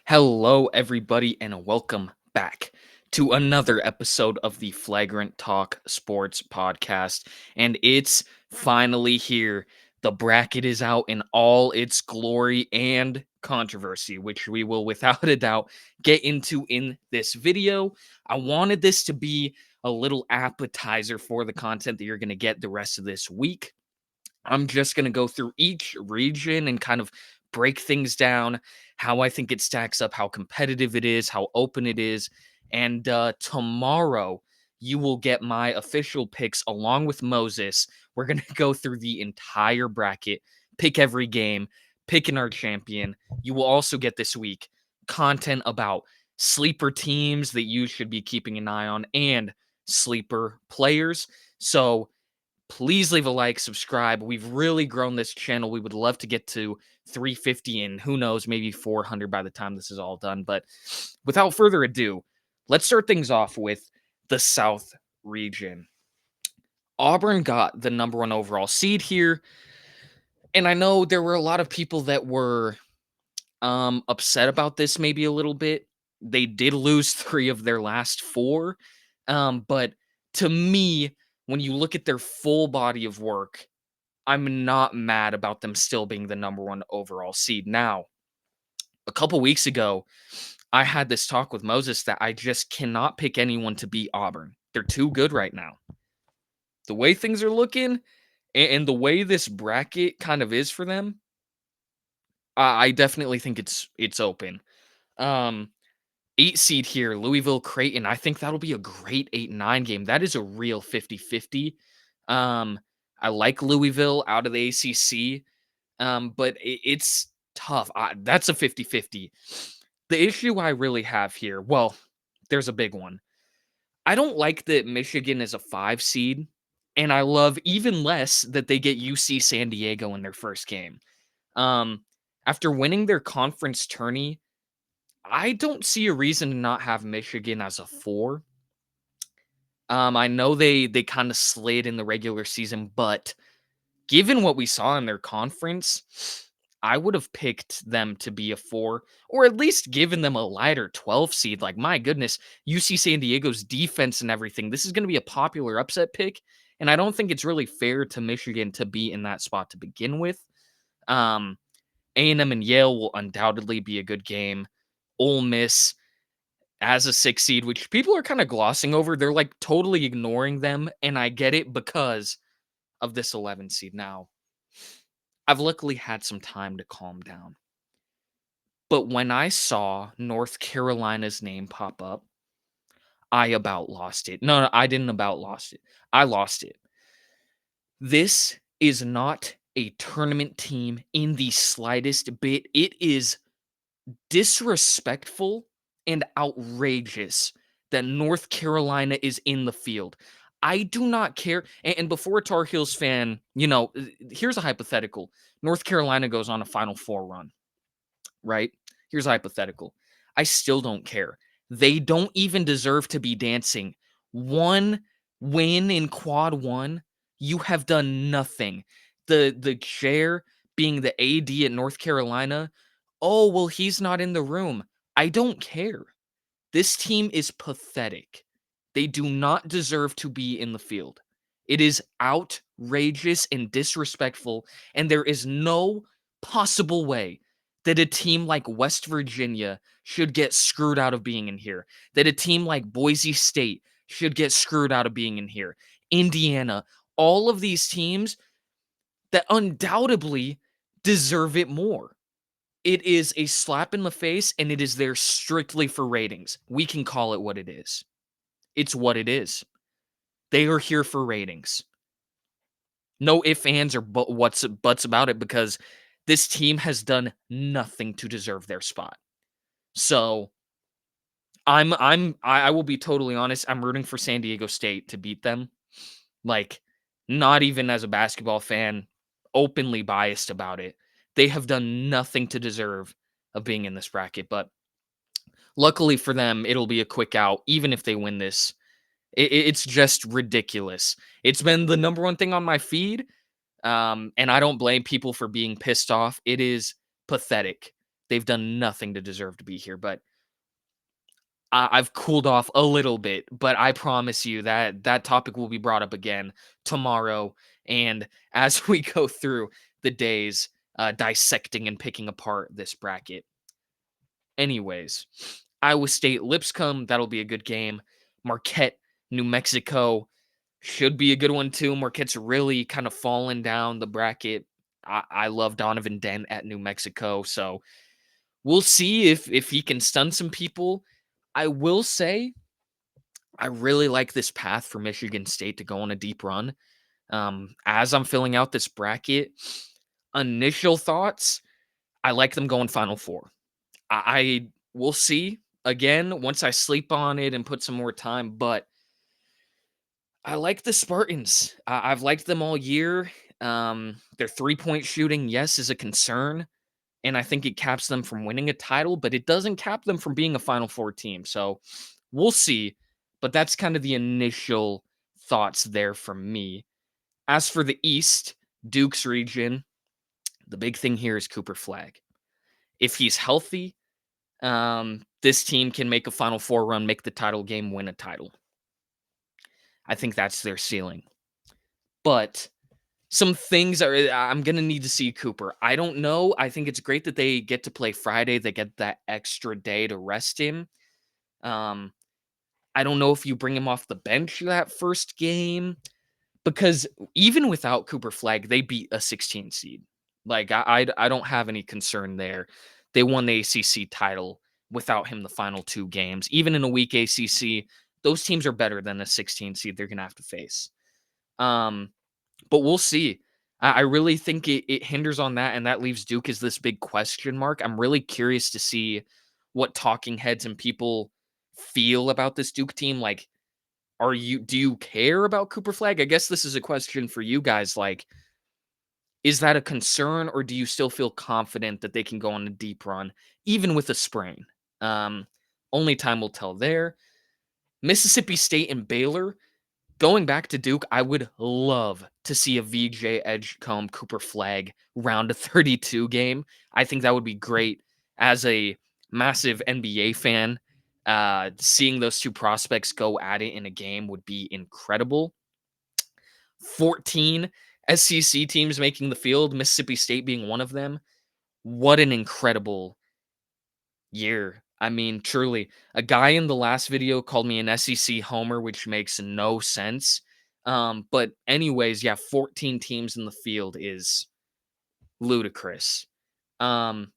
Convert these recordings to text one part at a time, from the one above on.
Hello, everybody, and welcome back to another episode of the Flagrant Talk Sports Podcast. And it's finally here. The bracket is out in all its glory and controversy, which we will, without a doubt, get into in this video. I wanted this to be a little appetizer for the content that you're going to get the rest of this week. I'm just going to go through each region and kind of break things down, how I think it stacks up, how competitive it is, how open it is. And tomorrow, you will get my official picks along with Moses. We're going to go through the entire bracket, pick every game, picking our champion. You will also get this week content about sleeper teams that you should be keeping an eye on and sleeper players. So, please leave a like, subscribe. We've really grown this channel. We would love to get to 350 and who knows, maybe 400 by the time this is all done. But without further ado, let's start things off with the South region. Auburn got the number one overall seed here. And I know there were a lot of people that were upset about this maybe a little bit. They did lose three of their last four. But to me, when you look at their full body of work, I'm not mad about them still being the number one overall seed. Now, a couple weeks ago, I had this talk with Moses that I just cannot pick anyone to beat Auburn. They're too good right now. The way things are looking and the way this bracket kind of is for them, I definitely think it's open. Um, 8 seed here, Louisville Creighton. I think that'll be a great 8-9 game. That is a real 50-50. I like Louisville out of the ACC. But it's tough. That's a 50-50. The issue I really have here, well, there's a big one. I don't like that Michigan is a 5 seed, and I love even less that they get UC San Diego in their first game. Um, After winning their conference tourney, I don't see a reason to not have Michigan as a 4. I know they kind of slid in the regular season, but given what we saw in their conference, I would have picked them to be a 4 or at least given them a lighter 12 seed. Like, my goodness, UC San Diego's defense and everything. This is going to be a popular upset pick. And I don't think it's really fair to Michigan to be in that spot to begin with. Um, A&M and Yale will undoubtedly be a good game. Ole Miss as a 6 seed, which people are kind of glossing over. They're like totally ignoring them. And I get it because of this 11 seed. Now, I've luckily had some time to calm down. But when I saw North Carolina's name pop up, I about lost it. No, I didn't about lost it. I lost it. This is not a tournament team in the slightest bit. It is disrespectful and outrageous that North Carolina is in the field. I do not care. And before a Tar Heels fan, here's a hypothetical. North Carolina goes on a Final Four run, right? Here's a hypothetical. I still don't care. They don't even deserve to be dancing. One win in quad one, you have done nothing. The chair being the AD at North Carolina, oh, well, he's not in the room. I don't care. This team is pathetic. They do not deserve to be in the field. It is outrageous and disrespectful, and there is no possible way that a team like West Virginia should get screwed out of being in here, that a team like Boise State should get screwed out of being in here, Indiana, all of these teams that undoubtedly deserve it more. It is a slap in the face, and it is there strictly for ratings. We can call it what it is. It's what it is. They are here for ratings. No ifs, ands, or buts about it because this team has done nothing to deserve their spot. So I will be totally honest. I'm rooting for San Diego State to beat them. Like, not even as a basketball fan, openly biased about it. They have done nothing to deserve of being in this bracket, but luckily for them, it'll be a quick out, even if they win this. It's just ridiculous. It's been the number one thing on my feed, and I don't blame people for being pissed off. It is pathetic They've done nothing to deserve to be here, but I've cooled off a little bit, but I promise you that that topic will be brought up again tomorrow. And as we go through the days, dissecting and picking apart this bracket. Anyways, Iowa State, Lipscomb, that'll be a good game. Marquette, New Mexico should be a good one too. Marquette's really kind of fallen down the bracket. I love Donovan Dent at New Mexico, so we'll see if he can stun some people. I will say I really like this path for Michigan State to go on a deep run. As I'm filling out this bracket, initial thoughts, I like them going Final Four. I will see again once I sleep on it and put some more time, but I like the Spartans. I've liked them all year. Their 3-point shooting, yes, is a concern, and I think it caps them from winning a title, but it doesn't cap them from being a Final Four team. So we'll see. But that's kind of the initial thoughts there from me. As for the East, Duke's region, the big thing here is Cooper Flag. If he's healthy, this team can make a Final Four run, make the title game, win a title. I think that's their ceiling. But some things are I'm gonna need to see Cooper. I don't know. I think it's great that they get to play Friday. They get that extra day to rest him. Um, I don't know if you bring him off the bench that first game because even without Cooper Flag, they beat a 16 seed. Like I don't have any concern there. They won the ACC title without him the final two games. Even in a weak ACC, those teams are better than the 16 seed they're gonna have to face. Um, but we'll see. I really think it hinders on that, and that leaves Duke as this big question mark. I'm really curious to see what talking heads and people feel about this Duke team. Like, do you care about Cooper Flag? I guess this is a question for you guys. Like, is that a concern, or do you still feel confident that they can go on a deep run, even with a sprain? Um, Only time will tell there. Mississippi State and Baylor. Going back to Duke, I would love to see a VJ Edgecombe Cooper Flag round of 32 game. I think that would be great as a massive NBA fan. Seeing those two prospects go at it in a game would be incredible. 14 SEC teams making the field, Mississippi State being one of them. What an incredible year. I mean, truly, a guy in the last video called me an SEC homer, which makes no sense. But anyways, yeah, 14 teams in the field is ludicrous. Um,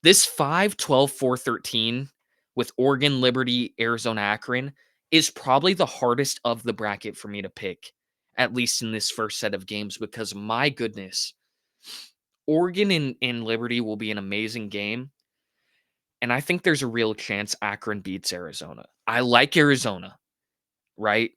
this 5, 12, 4, 13 with Oregon, Liberty, Arizona, Akron is probably the hardest of the bracket for me to pick, at least in this first set of games, because my goodness, Oregon and Liberty will be an amazing game. And I think there's a real chance Akron beats Arizona. I like Arizona, right?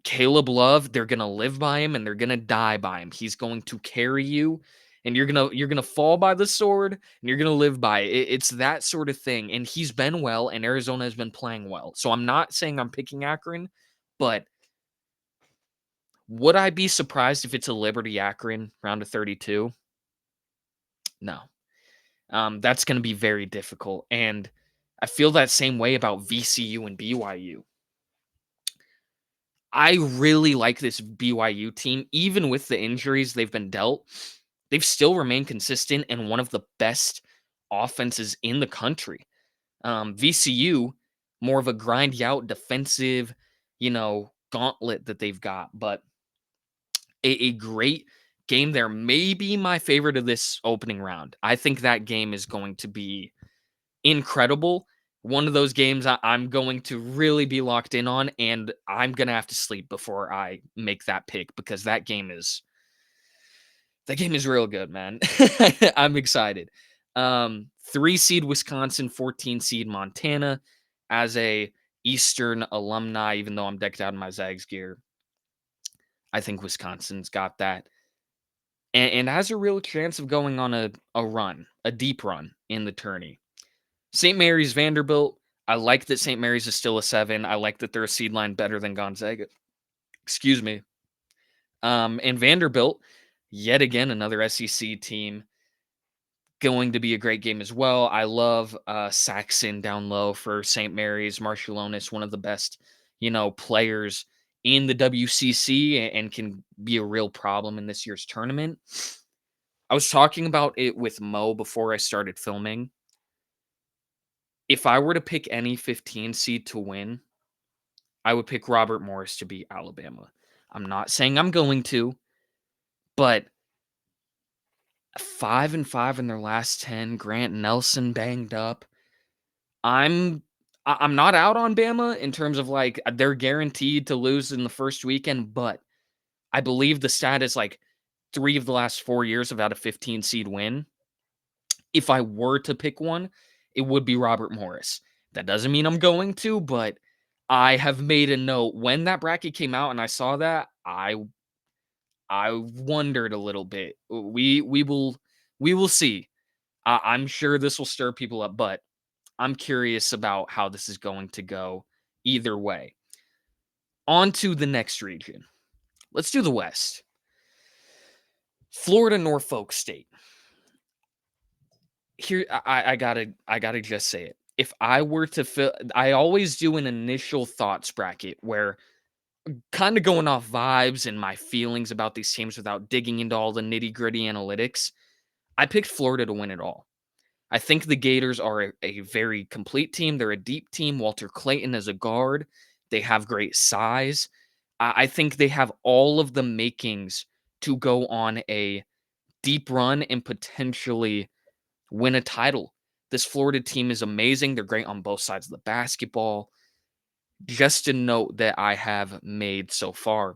Caleb Love, they're gonna live by him and they're gonna die by him. He's going to carry you, and you're gonna fall by the sword and you're gonna live by it. It's that sort of thing. And he's been well, and Arizona has been playing well. So I'm not saying I'm picking Akron, but would I be surprised if it's a Liberty Akron round of 32? No. That's going to be very difficult. And I feel that same way about VCU and BYU. I really like this BYU team. Even with the injuries they've been dealt, they've still remained consistent and one of the best offenses in the country. VCU, more of a grind you out defensive, gauntlet that they've got, but a great game there. Maybe my favorite of this opening round. I think that game is going to be incredible. One of those games I'm going to really be locked in on, and I'm gonna have to sleep before I make that pick because that game is real good, man. I'm excited. 3 seed Wisconsin, 14 seed Montana. As a Eastern alumni, even though I'm decked out in my Zags gear, I think Wisconsin's got that. And has a real chance of going on a run, a deep run in the tourney. St. Mary's Vanderbilt. I like that St. Mary's is still a 7. I like that they're a seed line better than Gonzaga. Excuse me. And Vanderbilt, yet again, another SEC team. going to be a great game as well. I love Saxon down low for St. Mary's. Marciulonis, one of the best, players in the WCC and can be a real problem in this year's tournament. I was talking about it with Mo before I started filming. If I were to pick any 15 seed to win, I would pick Robert Morris to beat Alabama. I'm not saying I'm going to, but 5-5 in their last 10. Grant Nelson banged up. I'm not out on Bama in terms of like they're guaranteed to lose in the first weekend, but I believe the stat is like 3 of the last 4 years have had a 15 seed win. If I were to pick one, it would be Robert Morris. That doesn't mean I'm going to, but I have made a note when that bracket came out and I saw that, I wondered a little bit. We will see. I'm sure this will stir people up, but I'm curious about how this is going to go either way. On to the next region. Let's do the West. Florida, Norfolk State. Here, I gotta just say it. If I were to fill, I always do an initial thoughts bracket where kind of going off vibes and my feelings about these teams without digging into all the nitty gritty analytics. I picked Florida to win it all. I think the Gators are a very complete team. They're a deep team. Walter Clayton is a guard. They have great size. I think they have all of the makings to go on a deep run and potentially win a title. This Florida team is amazing. They're great on both sides of the basketball. Just a note that I have made so far.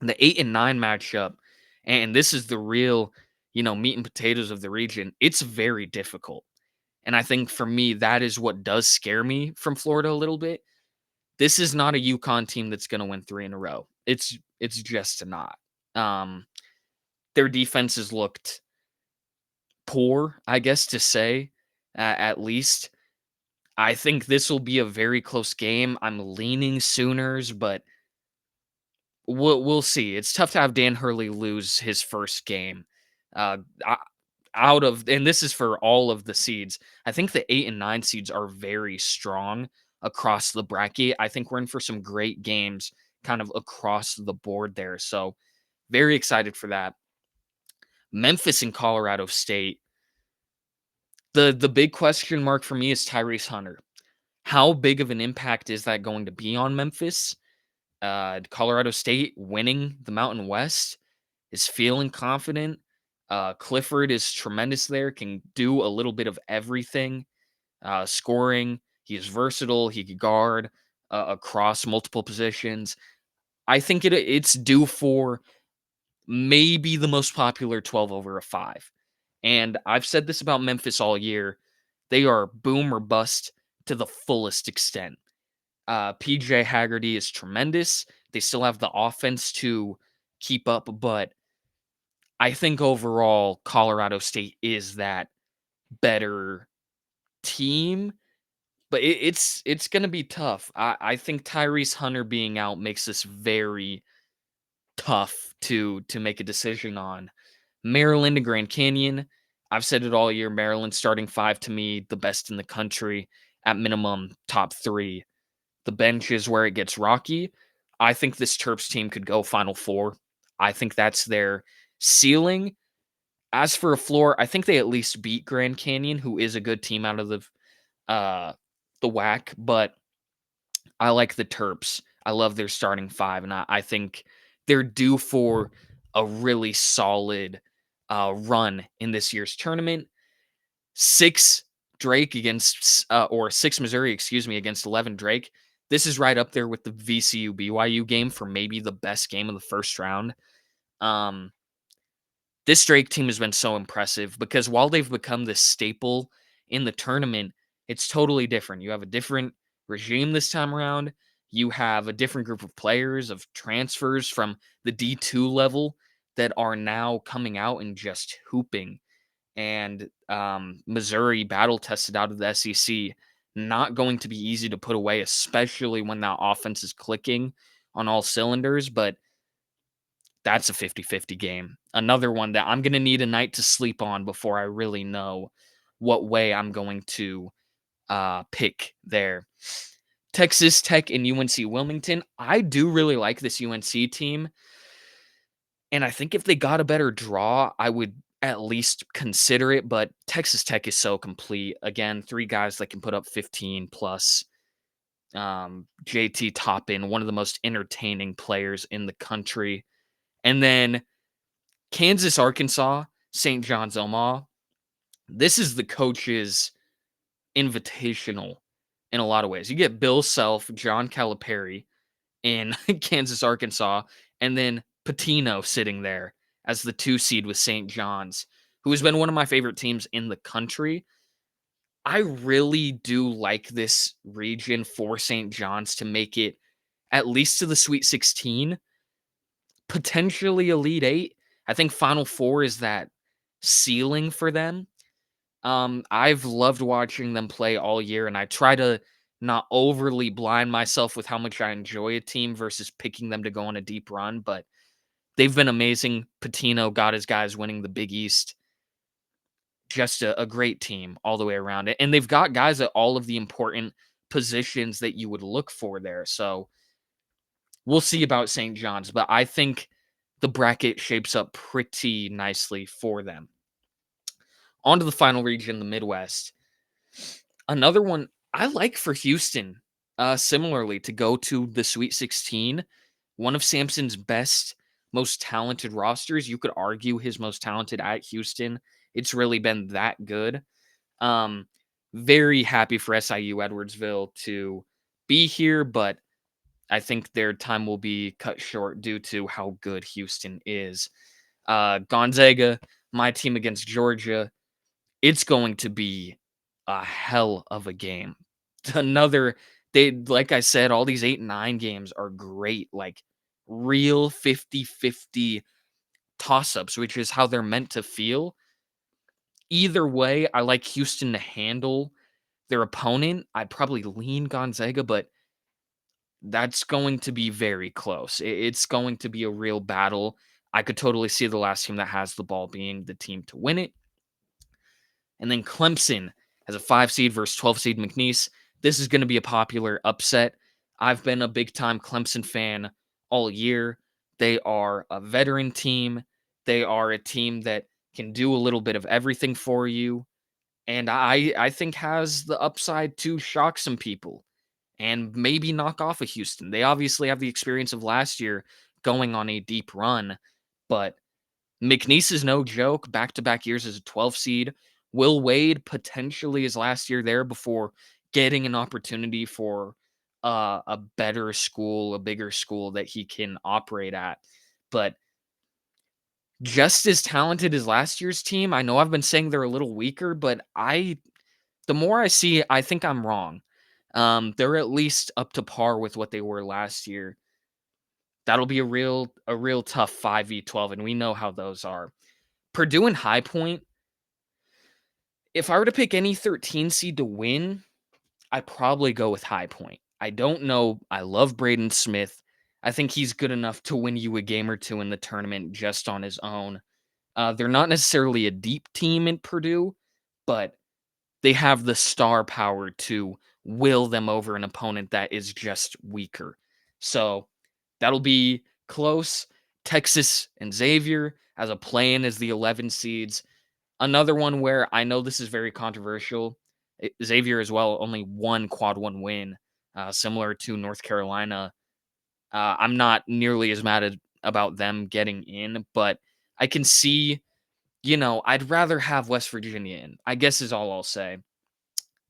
The 8 and 9 matchup, and this is the real, meat and potatoes of the region. It's very difficult. And I think for me, that is what does scare me from Florida a little bit. This is not a UConn team that's going to win 3 in a row. It's just not. Um, their defense has looked poor, I guess to say, at least. I think this will be a very close game. I'm leaning Sooners, but we'll see. It's tough to have Dan Hurley lose his first game. Uh, I- Out of and this is for all of the seeds. I think the 8 and 9 seeds are very strong across the bracket. I think we're in for some great games kind of across the board there. So very excited for that. Memphis and Colorado State. The big question mark for me is Tyrese Hunter. How big of an impact is that going to be on Memphis? Colorado State winning the Mountain West is feeling confident. Clifford is tremendous there, can do a little bit of everything. Scoring, he is versatile. He can guard across multiple positions. I think it's due for maybe the most popular 12 over a 5. And I've said this about Memphis all year. They are boom or bust to the fullest extent. PJ Haggerty is tremendous. They still have the offense to keep up, but I think overall Colorado State is that better team. But it's gonna be tough. I think Tyrese Hunter being out makes this very tough to make a decision on. Maryland and Grand Canyon. I've said it all year. Maryland starting 5 to me, the best in the country, at minimum top 3. The bench is where it gets rocky. I think this Terps team could go Final Four. I think that's their ceiling. As for a floor, I think they at least beat Grand Canyon, who is a good team out of uh the WAC, but I like the Terps. I love their starting 5, and I think they're due for a really solid run in this year's tournament. 6 Drake against or 6 Missouri, excuse me, against 11 Drake. This is right up there with the VCU BYU game for maybe the best game of the first round. Um, this Drake team has been so impressive because while they've become this staple in the tournament, it's totally different. You have a different regime this time around. You have a different group of players, of transfers from the D2 level that are now coming out and just hooping. And Missouri battle tested out of the SEC, not going to be easy to put away, especially when that offense is clicking on all cylinders. But That's a 50-50 game. Another one that I'm gonna need a night to sleep on before I really know what way I'm going to pick there. Texas Tech and UNC Wilmington. I do really like this UNC team. And I think if they got a better draw, I would at least consider it. But Texas Tech is so complete. Again, three guys that can put up 15 plus. JT Toppin, one of the most entertaining players in the country. And then Kansas, Arkansas, St. John's Omaha. This is the coach's invitational in a lot of ways. You get Bill Self, John Calipari in Kansas, Arkansas, and then Patino sitting there as the 2 seed with St. John's, who has been one of my favorite teams in the country. I really do like this region for St. John's to make it at least to the Sweet 16, potentially Elite 8. I think Final Four is that ceiling for them. I've loved watching them play all year, and I try to not overly blind myself with how much I enjoy a team versus picking them to go on a deep run, but they've been amazing. Patino got his guys winning the Big East. Just a great team all the way around it. And they've got guys at all of the important positions that you would look for there. So we'll see about St. John's, but I think the bracket shapes up pretty nicely for them. On to the final region, the Midwest. Another one I like for Houston, similarly, to go to the Sweet 16. One of Sampson's best, most talented rosters. You could argue his most talented at Houston. It's really been that good. Um, Very happy for SIU Edwardsville to be here, but I think their time will be cut short due to how good Houston is. Gonzaga, my team against Georgia. It's going to be a hell of a game. Another they like I said, all these 8 and 9 games are great, like real 50-50 toss-ups, which is how they're meant to feel. Either way, I like Houston to handle their opponent. I'd probably lean Gonzaga, but that's going to be very close. It's going to be a real battle. I could totally see the last team that has the ball being the team to win it. And then Clemson as a 5 seed versus 12 seed McNeese. This is going to be a popular upset. I've been a big time Clemson fan all year. They are a veteran team. They are a team that can do a little bit of everything for you. And I think has the upside to shock some people and maybe knock off of Houston. They obviously have the experience of last year going on a deep run, but McNeese is no joke. Back to back years as a 12 seed. Will Wade potentially his last year there before getting an opportunity for a better school, a bigger school that he can operate at. But just as talented as last year's team, I know I've been saying they're a little weaker, but the more I see, I think I'm wrong. They're at least up to par with what they were last year. That'll be a real tough 5v12, and we know how those are. Purdue and High Point, if I were to pick any 13 seed to win, I'd probably go with High Point. I don't know. I love Braden Smith. I think he's good enough to win you a game or two in the tournament just on his own. They're not necessarily a deep team in Purdue, but they have the star power to will them over an opponent that is just weaker. So that'll be close. Texas and Xavier as a play-in as the 11 seeds. Another one where I know this is very controversial. Xavier as well, only one quad one win, similar to North Carolina. I'm not nearly as mad about them getting in, but I can see, I'd rather have West Virginia in, I guess is all I'll say.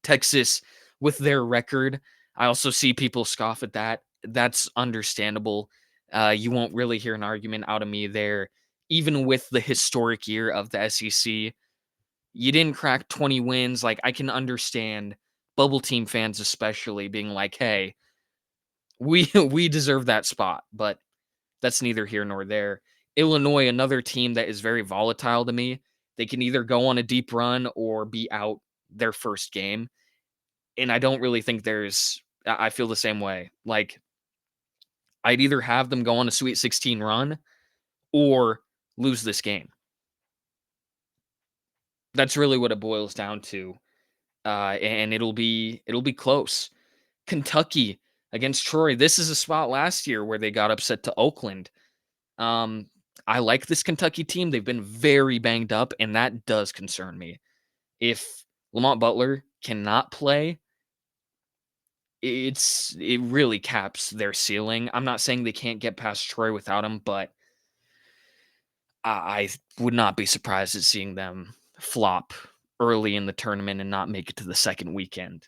Texas, with their record, I also see people scoff at that. That's understandable. You won't really hear an argument out of me there. Even with the historic year of the SEC, you didn't crack 20 wins. Like, I can understand bubble team fans, especially, being like, hey, we we deserve that spot, but that's neither here nor there. Illinois, another team that is very volatile to me. They can either go on a deep run or be out their first game. And I don't really think I feel the same way. Like, I'd either have them go on a Sweet 16 run or lose this game. That's really what it boils down to, and it'll be close. Kentucky against Troy. This is a spot last year where they got upset to Oakland. Um, I like this Kentucky team. They've been very banged up, and that does concern me. If Lamont Butler cannot play, it really caps their ceiling. I'm not saying they can't get past Troy without him, but I would not be surprised at seeing them flop early in the tournament and not make it to the second weekend.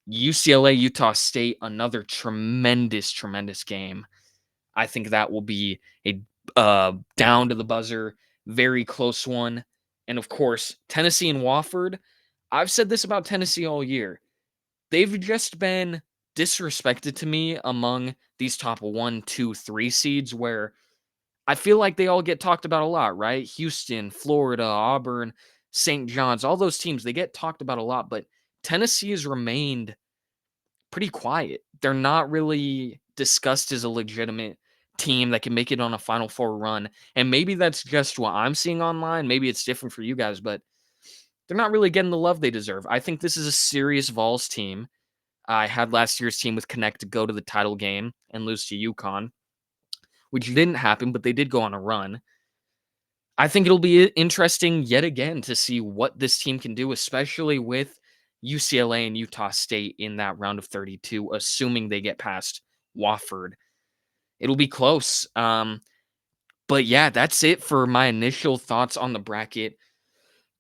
UCLA, Utah State, another tremendous, tremendous game. I think that will be a down to the buzzer, very close one. And of course, Tennessee and Wofford. I've said this about Tennessee all year. They've just been disrespected to me among these top 1, 2, 3 seeds where I feel like they all get talked about a lot, right? Houston, Florida, Auburn, St. John's, all those teams, they get talked about a lot, but Tennessee has remained pretty quiet. They're not really discussed as a legitimate team that can make it on a Final Four run. And maybe that's just what I'm seeing online. Maybe it's different for you guys, but they're not really getting the love they deserve. I think this is a serious Vols team. I had last year's team with Connect to go to the title game and lose to UConn, which didn't happen, but they did go on a run. I think it'll be interesting yet again to see what this team can do, especially with UCLA and Utah State in that round of 32, assuming they get past Wofford. It'll be close. But yeah, that's it for my initial thoughts on the bracket.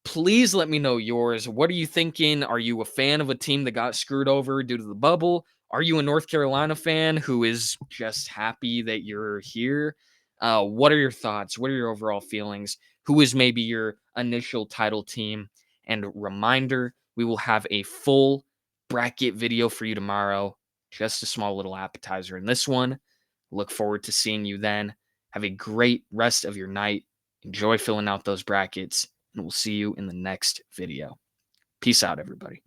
Please let me know yours. What are you thinking? Are you a fan of a team that got screwed over due to the bubble? Are you a North Carolina fan who is just happy that you're here? What are your thoughts? What are your overall feelings? Who is maybe your initial title team? And reminder, we will have a full bracket video for you tomorrow. Just a small little appetizer in this one. Look forward to seeing you then. Have a great rest of your night. Enjoy filling out those brackets, and we'll see you in the next video. Peace out, everybody.